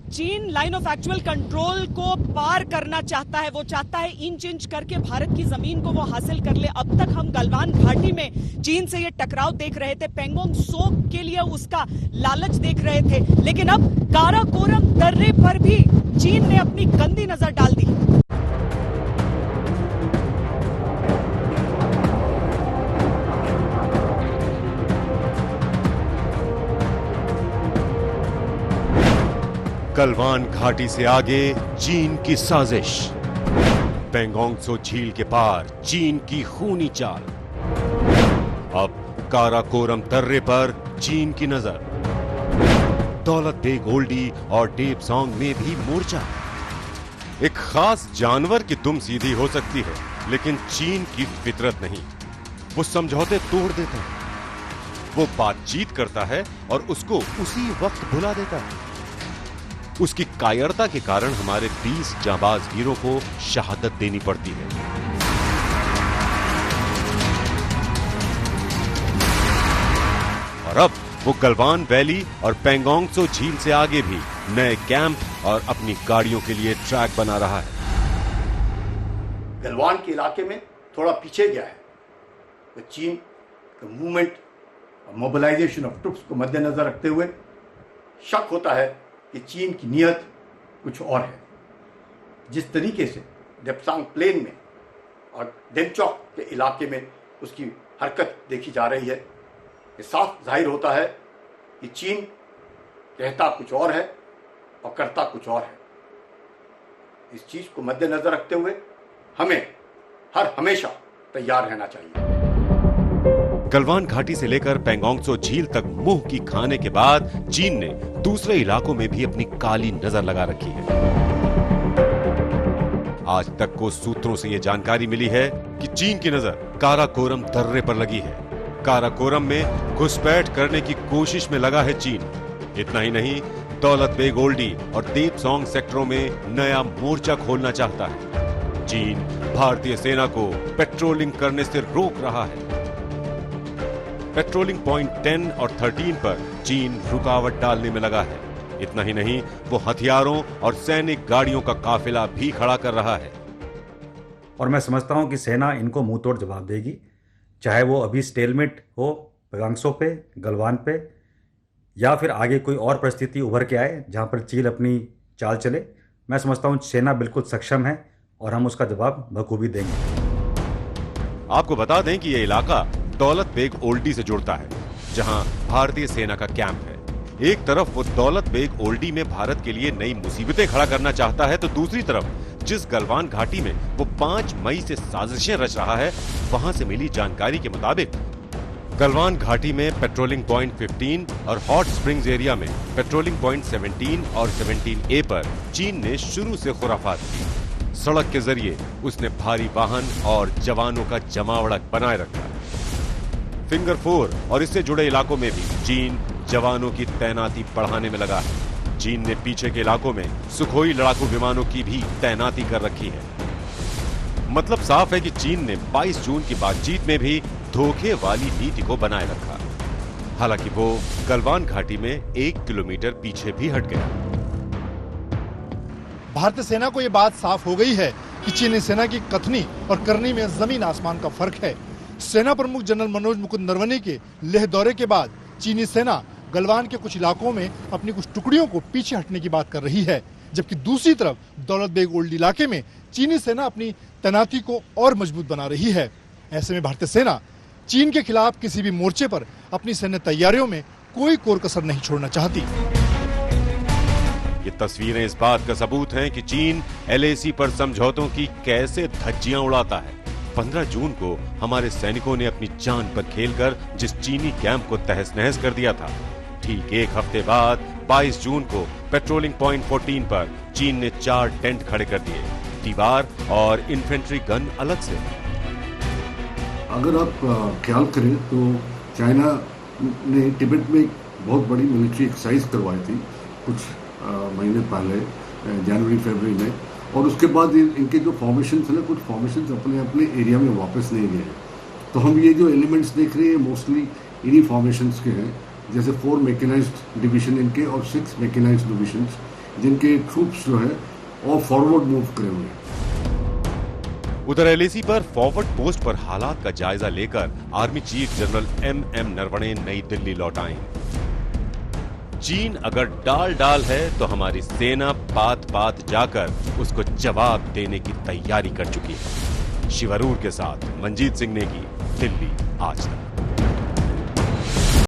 चीन line of actual control को पार करना चाहता है। वो चाहता है इंच इंच करके भारत की जमीन को वो हासिल कर ले। अब तक हम गलवान घाटी में चीन से ये टकराव देख रहे थे, पेंगोंग सो के लिए उसका लालच देख रहे थे, लेकिन अब काराकोरम दर्रे पर भी चीन ने अपनी गंदी नजर डाल दी। गलवान घाटी से आगे चीन की साजिश, पेंगोंग त्सो झील के पार चीन की खूनी चाल। अब काराकोरम दर्रे पर चीन की नजर, दौलत बेग ओल्डी और डेपसोंग में भी मोर्चा। एक खास जानवर की दुम सीधी हो सकती है, लेकिन चीन की फितरत नहीं। वो समझौते तोड़ देता है, वो बातचीत करता है और उसको उसी वक्त भुला देता है। उसकी कायरता के कारण हमारे 20 जांबाज वीरों को शहादत देनी पड़ती है। और अब वो गलवान वैली और पेंगोंग त्सो झील से आगे भी नए कैंप और अपनी गाड़ियों के लिए ट्रैक बना रहा है। गलवान के इलाके में थोड़ा पीछे गया है तो चीन का मूवमेंट और मोबिलाइजेशन ऑफ ट्रुप्स को मद्देनजर रखते हुए शक होता है कि चीन की नीयत कुछ और है। जिस तरीके से डेप्सांग प्लेन में और डेमचौक के इलाके में उसकी हरकत देखी जा रही है, ये साफ जाहिर होता है कि चीन कहता कुछ और है और करता कुछ और है। इस चीज को मद्देनजर रखते हुए हमें हर हमेशा तैयार रहना चाहिए। गलवान घाटी से लेकर पेंगोंग त्सो झील तक मुंह की खाने के बाद चीन ने दूसरे इलाकों में भी अपनी काली नजर लगा रखी है। आज तक को सूत्रों से यह जानकारी मिली है कि चीन की नजर काराकोरम दर्रे पर लगी है। काराकोरम में घुसपैठ करने की कोशिश में लगा है चीन। इतना ही नहीं, दौलत बेग ओल्डी और डेपसोंग सेक्टरों में नया मोर्चा खोलना चाहता है। चीन भारतीय सेना को पेट्रोलिंग करने से रोक रहा है। पेट्रोलिंग पॉइंट 10 और 13 पर चीन रुकावट डालने में लगा है। इतना ही नहीं, वो हथियारों और सैनिक गाड़ियों का काफिला भी खड़ा कर रहा है। और मैं समझता हूं कि सेना इनको मुंह तोड़ जवाब देगी, चाहे वो अभी स्टेलमेट हो पेंगोंग त्सो पे, गलवान पे, या फिर आगे कोई और परिस्थिति उभर के आए जहां पर चीन अपनी चाल चले। मैं समझता हूं सेना बिल्कुल सक्षम है और हम उसका जवाब बखूबी देंगे। आपको बता दें कि यह इलाका दौलत बेग ओल्डी से जुड़ता है, जहां भारतीय सेना का कैंप है। एक तरफ वो दौलत बेग ओल्डी में भारत के लिए नई मुसीबतें खड़ा करना चाहता है, तो दूसरी तरफ जिस गलवान घाटी में वो 5 मई से साजिशें रच रहा है, वहां से मिली जानकारी के मुताबिक गलवान घाटी में पेट्रोलिंग पॉइंट 15 और हॉट स्प्रिंग्स एरिया में पेट्रोलिंग पॉइंट 17 और 17A पर चीन ने शुरू से खुराफात की। सड़क के जरिए उसने भारी वाहन और जवानों का जमावड़ा बनाए रखा। फिंगर 4 और इससे जुड़े इलाकों में भी चीन जवानों की तैनाती बढ़ाने में लगा है। चीन ने पीछे के इलाकों में सुखोई लड़ाकू विमानों की भी तैनाती कर रखी है। मतलब साफ है कि चीन ने 22 जून की बातचीत में भी धोखे वाली नीति को बनाए रखा। हालांकि वो गलवान घाटी में 1 किलोमीटर पीछे भी हट गया। भारतीय सेना को यह बात साफ हो गई है कि चीनी सेना की कथनी और करनी में जमीन आसमान का फर्क है। सेना प्रमुख जनरल मनोज मुकुंद नरवणे के लेह दौरे के बाद चीनी सेना गलवान के कुछ इलाकों में अपनी कुछ टुकड़ियों को पीछे हटने की बात कर रही है, जबकि दूसरी तरफ दौलत बेग ओल्डी इलाके में चीनी सेना अपनी तैनाती को और मजबूत बना रही है। ऐसे में भारतीय सेना चीन के खिलाफ किसी भी मोर्चे पर अपनी सैन्य तैयारियों में कोई कोर कसर नहीं छोड़ना चाहती। ये तस्वीरें इस बात का सबूत हैं कि चीन LAC पर समझौतों की कैसे धज्जियां उड़ाता है। 15 जून को हमारे सैनिकों ने अपनी जान पर खेलकर जिस चीनी कैंप को तहस नहस कर दिया था, ठीक एक हफ्ते बाद 22 जून को पेट्रोलिंग पॉइंट 14 पर चीन ने 4 टेंट खड़े कर दिए, दीवार और इन्फेंट्री गन अलग से। अगर आप ख्याल करें तो चाइना ने तिब्बत में बहुत बड़ी मिलिट्री एक्सरसाइज करवाई थी कुछ महीने पहले, जनवरी फरवरी में, और उसके बाद इनके जो फॉर्मेशन थे ना, कुछ फॉर्मेशन अपने अपने एरिया में वापस नहीं गए। तो हम ये जो एलिमेंट्स देख रहे हैं मोस्टली इन्हीं फॉर्मेशंस के हैं, जैसे 4 मैकेनाइज्ड डिवीजन इनके और 6 मैकेनाइज्ड डिविजन्स जिनके ट्रूप्स जो है और फॉरवर्ड मूव करे हुए हैं। उधर एलएसी पर फॉरवर्ड पोस्ट पर हालात का जायजा लेकर army chief general MM Naravane नई दिल्ली लौट आए। चीन अगर डाल है तो हमारी सेना पात पात जाकर उसको जवाब देने की तैयारी कर चुकी है। शिवरूर के साथ मंजीत सिंह नेगी, दिल्ली आज तक।